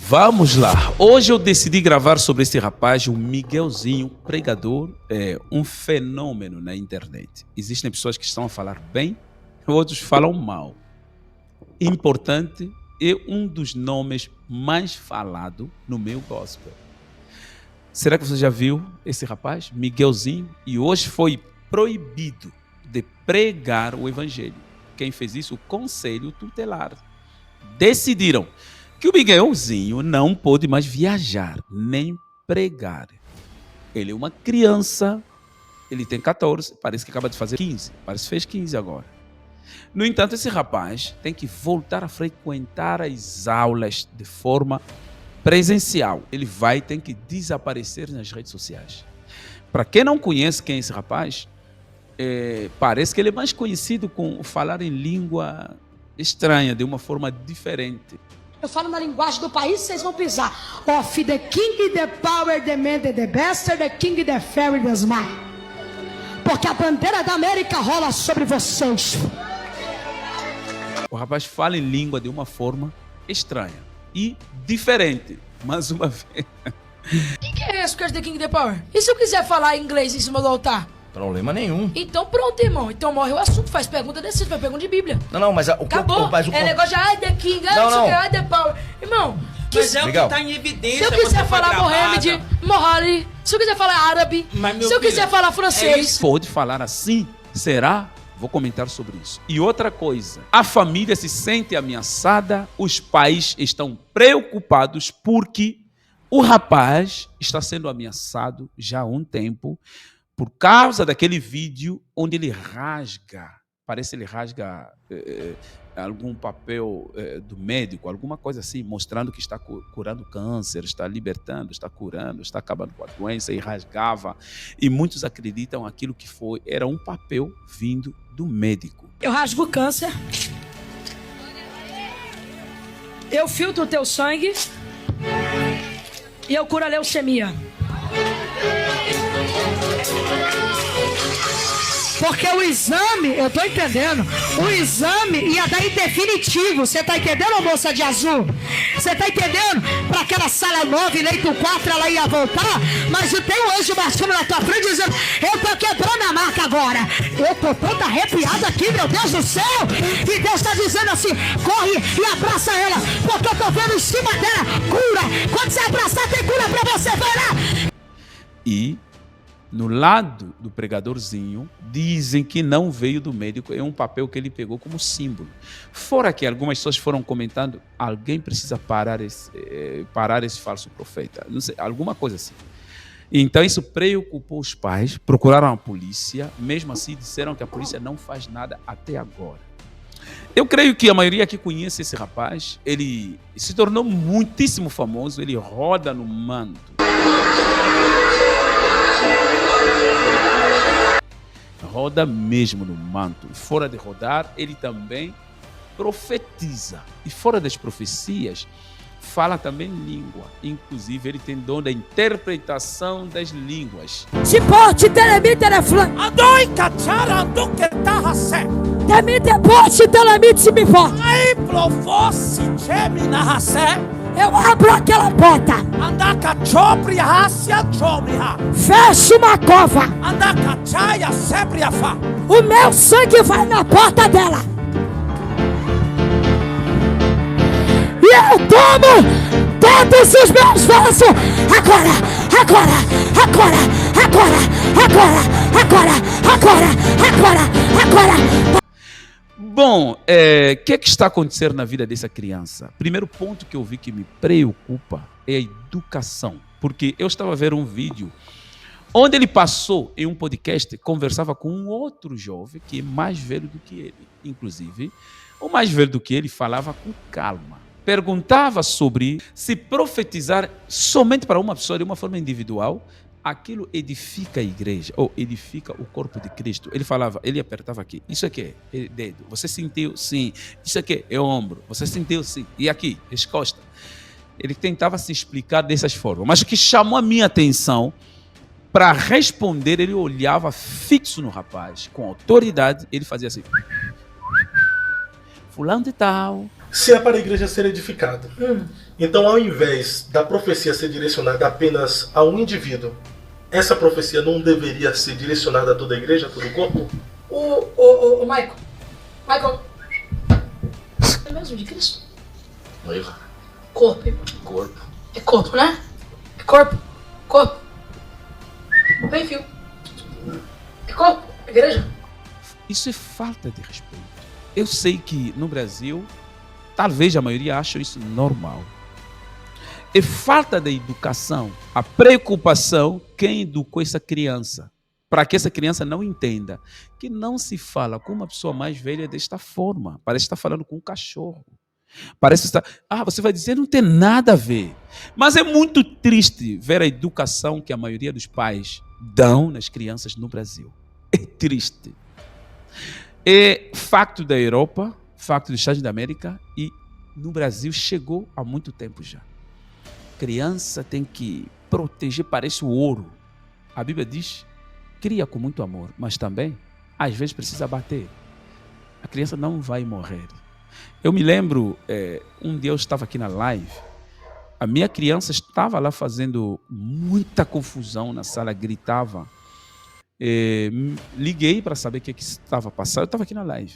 Vamos lá. Hoje eu decidi gravar sobre esse rapaz, o Miguelzinho, pregador, um fenômeno na internet. Existem pessoas que estão a falar bem, outros falam mal. Importante é um dos nomes mais falados no meio gospel. Será que você já viu esse rapaz, Miguelzinho? E hoje foi proibido de pregar o evangelho. Quem fez isso? O Conselho Tutelar. Decidiram que o Miguelzinho não pôde mais viajar, nem pregar. Ele é uma criança, ele tem 14, parece que acaba de fazer 15, parece que fez 15 agora. No entanto, esse rapaz tem que voltar a frequentar as aulas de forma presencial. Ele tem que desaparecer nas redes sociais. Para quem não conhece quem é esse rapaz, parece que ele é mais conhecido com falar em língua estranha, de uma forma diferente. Eu falo na linguagem do país, vocês vão pisar. Of the king, the power, the man, the bastard, the king, the fairy, the smile. Porque a bandeira da América rola sobre vocês. O rapaz fala em língua de uma forma estranha e diferente. Mais uma vez. O que é isso, the king, the power? E se eu quiser falar inglês em cima do altar? Problema nenhum. Então pronto, irmão. Então morre o assunto. Faz pergunta desse, faz pergunta de Bíblia. Não, mas o que acabou. É negócio de the king, the power. Irmão, mas é o que tá em evidência. Se eu quiser falar Mohamed, Mohali, se eu quiser falar árabe, se eu quiser falar francês. Pode falar assim? Será? Vou comentar sobre isso. E outra coisa, a família se sente ameaçada, os pais estão preocupados porque o rapaz está sendo ameaçado já há um tempo por causa daquele vídeo onde ele rasga, parece que ele rasga algum papel do médico, alguma coisa assim, mostrando que está curando câncer, está libertando, está curando, está acabando com a doença, e rasgava. E muitos acreditam aquilo que era um papel vindo do médico. Eu rasgo o câncer, eu filtro o teu sangue e eu curo a leucemia. Porque o exame, eu tô entendendo, o exame ia dar em definitivo. Você tá entendendo, moça de azul? Você tá entendendo? Para aquela sala 9, leito 4, ela ia voltar, mas tem um anjo marchando na tua frente dizendo: eu tô quebrando a marca agora. Eu tô toda arrepiada aqui, meu Deus do céu. E Deus tá dizendo assim: corre e abraça ela, porque eu tô vendo em cima dela cura. Quando você abraçar, tem cura pra você, vai lá. E no lado do pregadorzinho, dizem que não veio do médico, é um papel que ele pegou como símbolo. Fora que algumas pessoas foram comentando: alguém precisa parar esse falso profeta. Não sei, alguma coisa assim. Então isso preocupou os pais, procuraram a polícia, mesmo assim disseram que a polícia não faz nada até agora. Eu creio que a maioria que conhece esse rapaz, ele se tornou muitíssimo famoso, ele roda no manto. Roda mesmo no manto. Fora de rodar, ele também profetiza. E fora das profecias, fala também língua. Inclusive, ele tem dom da interpretação das línguas. Se porte telemi teleflan. Adoi cachara do que tahase. Temi te porte telemi se me for. Ai plovosi chemi na hase. Eu abro aquela porta. Andaka chopri hasia chomriha. Fecho uma cova. Andaka chaya sebriafa. O meu sangue vai na porta dela. E eu tomo todos os meus vasos. Agora. Bom, o que está acontecendo na vida dessa criança? Primeiro ponto que eu vi que me preocupa é a educação. Porque eu estava a ver um vídeo onde ele passou em um podcast, conversava com um outro jovem que é mais velho do que ele. Inclusive, o mais velho do que ele falava com calma. Perguntava sobre se profetizar somente para uma pessoa de uma forma individual, aquilo edifica a igreja, ou edifica o corpo de Cristo. Ele falava, ele apertava aqui, isso aqui é dedo, você sentiu? Sim. Isso aqui é ombro, você sentiu? Sim. E aqui, as costas. Ele tentava se explicar dessas formas, mas o que chamou a minha atenção, para responder, ele olhava fixo no rapaz, com autoridade, ele fazia assim: fulano de tal, Se é para a igreja ser edificada. Então, ao invés da profecia ser direcionada apenas a um indivíduo, essa profecia não deveria ser direcionada a toda a igreja, a todo o corpo? O Michael. É mesmo de Cristo? Noiva. Corpo. Corpo. É corpo, né? É corpo. Corpo. Bem, fio. É corpo. Igreja. Isso é falta de respeito. Eu sei que no Brasil, talvez a maioria ache isso normal. É falta de educação, a preocupação quem educou essa criança, para que essa criança não entenda que não se fala com uma pessoa mais velha desta forma. Parece estar falando com um cachorro. Parece estar... você vai dizer, não tem nada a ver. Mas é muito triste ver a educação que a maioria dos pais dão nas crianças no Brasil. É triste. É facto da Europa, facto dos Estados da América, e no Brasil chegou há muito tempo já. Criança tem que proteger, parece o ouro. A Bíblia diz, cria com muito amor, mas também, às vezes, precisa bater. A criança não vai morrer. Eu me lembro, um dia eu estava aqui na live, a minha criança estava lá fazendo muita confusão na sala, gritava. Liguei para saber o que estava passando, eu estava aqui na live.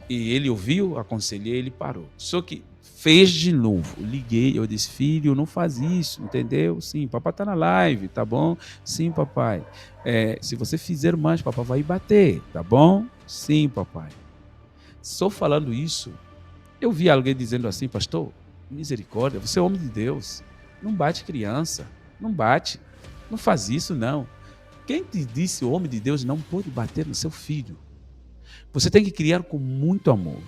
E ele ouviu, aconselhei, ele parou. Só que fez de novo. Liguei, eu disse, filho, não faz isso, entendeu? Sim, papai está na live, tá bom? Sim, papai. Se você fizer mais, papai vai bater, tá bom? Sim, papai. Só falando isso, eu vi alguém dizendo assim, pastor, misericórdia, você é homem de Deus. Não bate criança, não bate. Não faz isso, não. Quem te disse o homem de Deus não pode bater no seu filho? Você tem que criar com muito amor.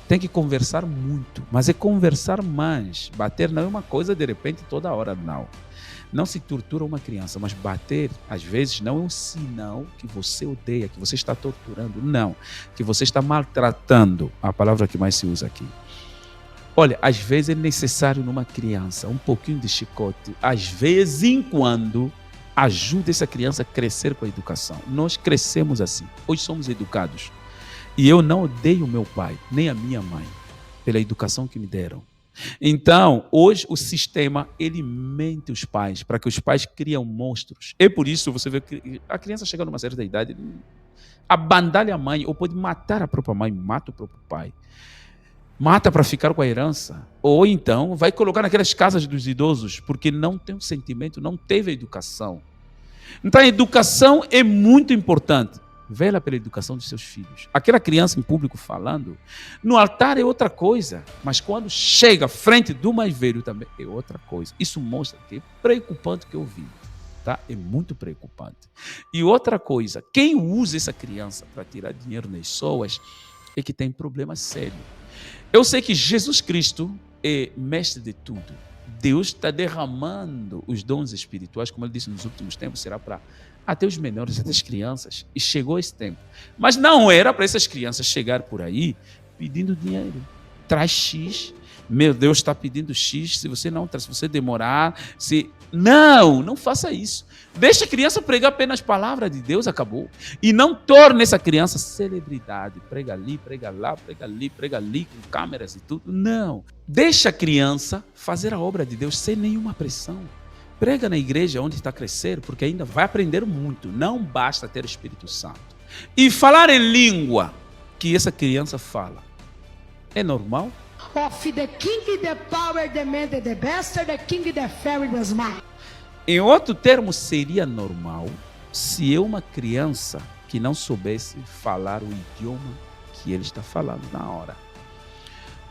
Tem que conversar muito, mas é conversar mais. Bater não é uma coisa de repente toda hora, não. Não se tortura uma criança, mas bater, às vezes, não é um sinal que você odeia, que você está torturando, não. Que você está maltratando, a palavra que mais se usa aqui. Olha, às vezes é necessário numa criança um pouquinho de chicote, às vezes em quando ajuda essa criança a crescer com a educação. Nós crescemos assim, hoje somos educados. E eu não odeio meu pai, nem a minha mãe, pela educação que me deram. Então, hoje o sistema, ele mente os pais, para que os pais criam monstros. É por isso, você vê que a criança chega numa certa idade, abandalha a mãe, ou pode matar a própria mãe, mata o próprio pai. Mata para ficar com a herança. Ou então, vai colocar naquelas casas dos idosos, porque não tem um sentimento, não teve educação. Então, a educação é muito importante. Vela pela educação dos seus filhos. Aquela criança em público falando, no altar é outra coisa, mas quando chega à frente do mais velho também é outra coisa. Isso mostra que é preocupante o que eu vi. Tá? É muito preocupante. E outra coisa, quem usa essa criança para tirar dinheiro nas pessoas é que tem problema sério. Eu sei que Jesus Cristo é mestre de tudo. Deus está derramando os dons espirituais, como ele disse nos últimos tempos, será para até os menores, até as crianças. E chegou esse tempo. Mas não era para essas crianças chegar por aí pedindo dinheiro. Traz X. Meu Deus, está pedindo X. Se você não traz, se você demorar... Não faça isso. Deixa a criança pregar apenas a palavra de Deus, acabou. E não torne essa criança celebridade. Prega ali, prega lá, prega ali, com câmeras e tudo. Não. Deixa a criança fazer a obra de Deus sem nenhuma pressão. Prega na igreja onde está crescendo, porque ainda vai aprender muito. Não basta ter o Espírito Santo. E falar em língua que essa criança fala. É normal? Of the king, the power, the man, the bastard, the king, the fairy, the smart. Em outro termo, seria normal se eu, uma criança que não soubesse falar o idioma que ele está falando na hora.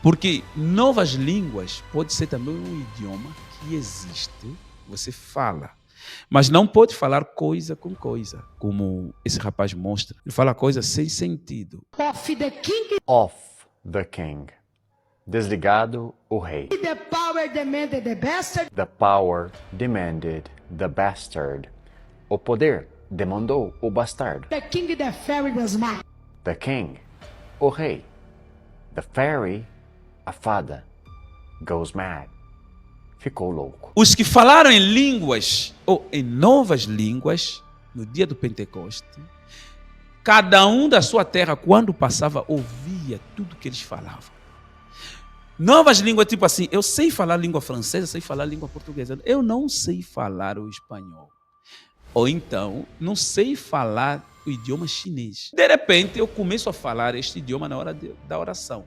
Porque novas línguas pode ser também um idioma que existe. Você fala, mas não pode falar coisa com coisa, como esse rapaz mostra. Ele fala coisa sem sentido. Of the king, Of the king. Desligado o rei. the power, the man, the bastard. The power demanded the bastard. O poder demandou o bastardo. The king, the fairy, the smart. The king, o rei. The fairy, a fada, goes mad. Ficou louco. Os que falaram em línguas, ou em novas línguas, no dia do Pentecoste, cada um da sua terra, quando passava, ouvia tudo que eles falavam. Novas línguas, tipo assim, eu sei falar língua francesa, sei falar língua portuguesa. Eu não sei falar o espanhol. Ou então, não sei falar o idioma chinês. De repente, eu começo a falar este idioma na hora da oração.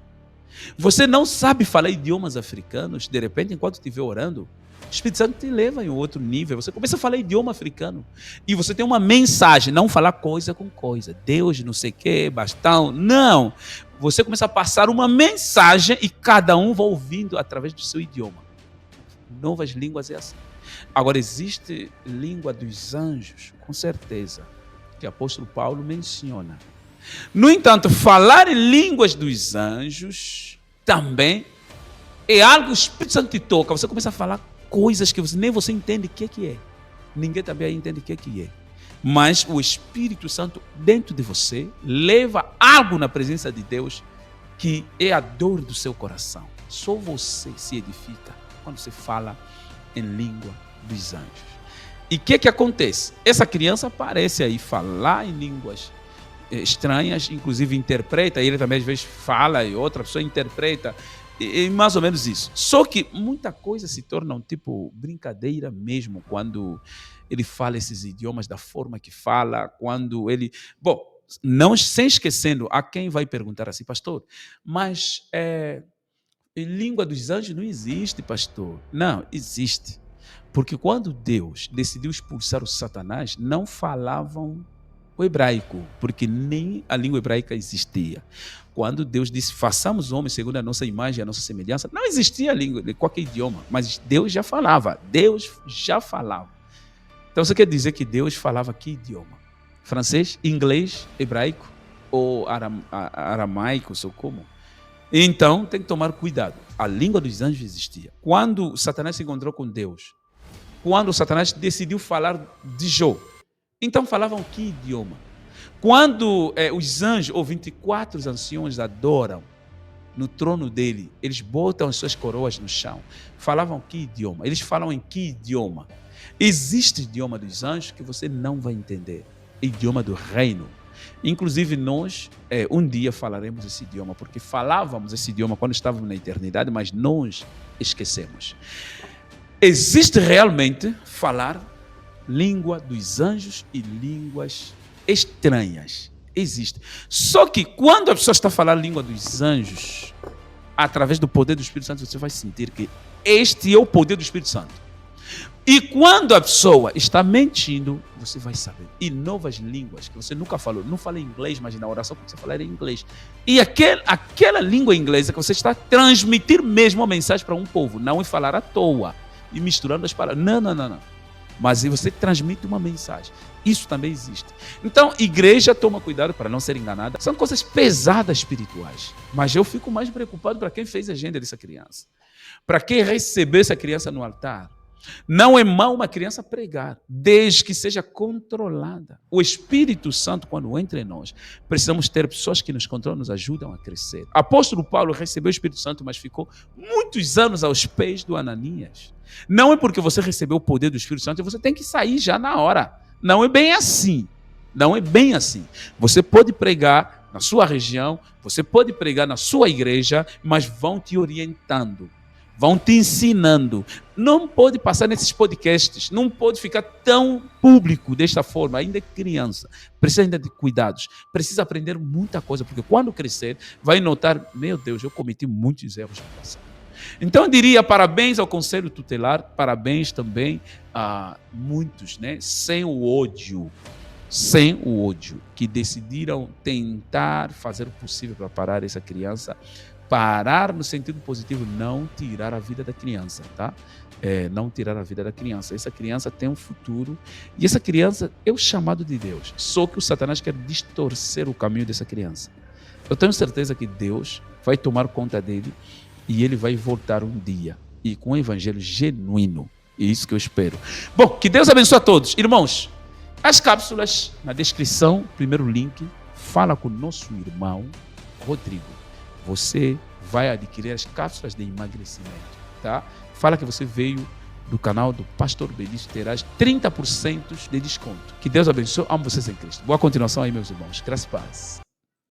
Você não sabe falar idiomas africanos, de repente, enquanto estiver orando, o Espírito Santo te leva em outro nível. Você começa a falar idioma africano. E você tem uma mensagem, não falar coisa com coisa. Deus, não sei o quê, bastão. Não. Você começa a passar uma mensagem e cada um vai ouvindo através do seu idioma. Novas línguas é assim. Agora, existe língua dos anjos, com certeza, que o apóstolo Paulo menciona. No entanto, falar em línguas dos anjos também é algo que o Espírito Santo te toca. Você começa a falar coisas que nem você entende o que é. Ninguém também entende o que é. Mas o Espírito Santo dentro de você leva algo na presença de Deus que é a dor do seu coração. Só você se edifica quando você fala em língua dos anjos. E o que acontece? Essa criança parece aí falar em línguas estranhas, inclusive interpreta, ele também às vezes fala e outra pessoa interpreta, e mais ou menos isso. Só que muita coisa se torna um tipo brincadeira mesmo quando ele fala esses idiomas da forma que fala, quando ele... Bom, não sem esquecendo a quem vai perguntar assim, pastor, mas língua dos anjos não existe, pastor. Não, existe. Porque quando Deus decidiu expulsar o Satanás, não falavam o hebraico, porque nem a língua hebraica existia. Quando Deus disse, façamos homens segundo a nossa imagem e a nossa semelhança, não existia língua, qualquer idioma, mas Deus já falava. Deus já falava. Então você quer dizer que Deus falava que idioma? Francês, inglês, hebraico ou aramaico, ou como? Então tem que tomar cuidado. A língua dos anjos existia. Quando Satanás se encontrou com Deus, quando Satanás decidiu falar de Jó, então falavam que idioma? Quando os anjos, ou 24 anciões, adoram no trono dele, eles botam as suas coroas no chão, falavam que idioma? Eles falam em que idioma? Existe idioma dos anjos que você não vai entender. Idioma do reino. Inclusive nós, um dia falaremos esse idioma, porque falávamos esse idioma quando estávamos na eternidade, mas nós esquecemos. Existe realmente falar língua dos anjos e línguas estranhas. Existe. Só que quando a pessoa está falando a língua dos anjos, através do poder do Espírito Santo, você vai sentir que este é o poder do Espírito Santo. E quando a pessoa está mentindo, você vai saber. E novas línguas que você nunca falou. Não fala inglês, mas na oração você falar em inglês. E aquela língua inglesa que você está a transmitir mesmo a mensagem para um povo. Não é falar à toa e misturando as palavras. Não. Mas você transmite uma mensagem. Isso também existe. Então, igreja, toma cuidado para não ser enganada. São coisas pesadas espirituais. Mas eu fico mais preocupado para quem fez a agenda dessa criança. Para quem recebeu essa criança no altar. Não é mal uma criança pregar, desde que seja controlada. O Espírito Santo, quando entra em nós, precisamos ter pessoas que nos controlam, nos ajudam a crescer. Apóstolo Paulo recebeu o Espírito Santo, mas ficou muitos anos aos pés do Ananias. Não é porque você recebeu o poder do Espírito Santo e você tem que sair já na hora. Não é bem assim. Não é bem assim. Você pode pregar na sua região, você pode pregar na sua igreja, mas vão te orientando. Vão te ensinando. Não pode passar nesses podcasts, não pode ficar tão público desta forma, ainda é criança. Precisa ainda de cuidados, precisa aprender muita coisa, porque quando crescer, vai notar, meu Deus, eu cometi muitos erros no passado. Então eu diria parabéns ao Conselho Tutelar, parabéns também a muitos, né, sem o ódio, que decidiram tentar fazer o possível para parar essa criança. Parar no sentido positivo, não tirar a vida da criança, tá? Não tirar a vida da criança. Essa criança tem um futuro e essa criança é o chamado de Deus. Só que o Satanás quer distorcer o caminho dessa criança. Eu tenho certeza que Deus vai tomar conta dele e ele vai voltar um dia e com um evangelho genuíno. É isso que eu espero. Bom, que Deus abençoe a todos. Irmãos, as cápsulas na descrição, primeiro link, fala com o nosso irmão Rodrigo. Você vai adquirir as cápsulas de emagrecimento, tá? Fala que você veio do canal do Pastor Benício, terás 30% de desconto. Que Deus abençoe, amo vocês em Cristo. Boa continuação aí, meus irmãos. Graças e paz.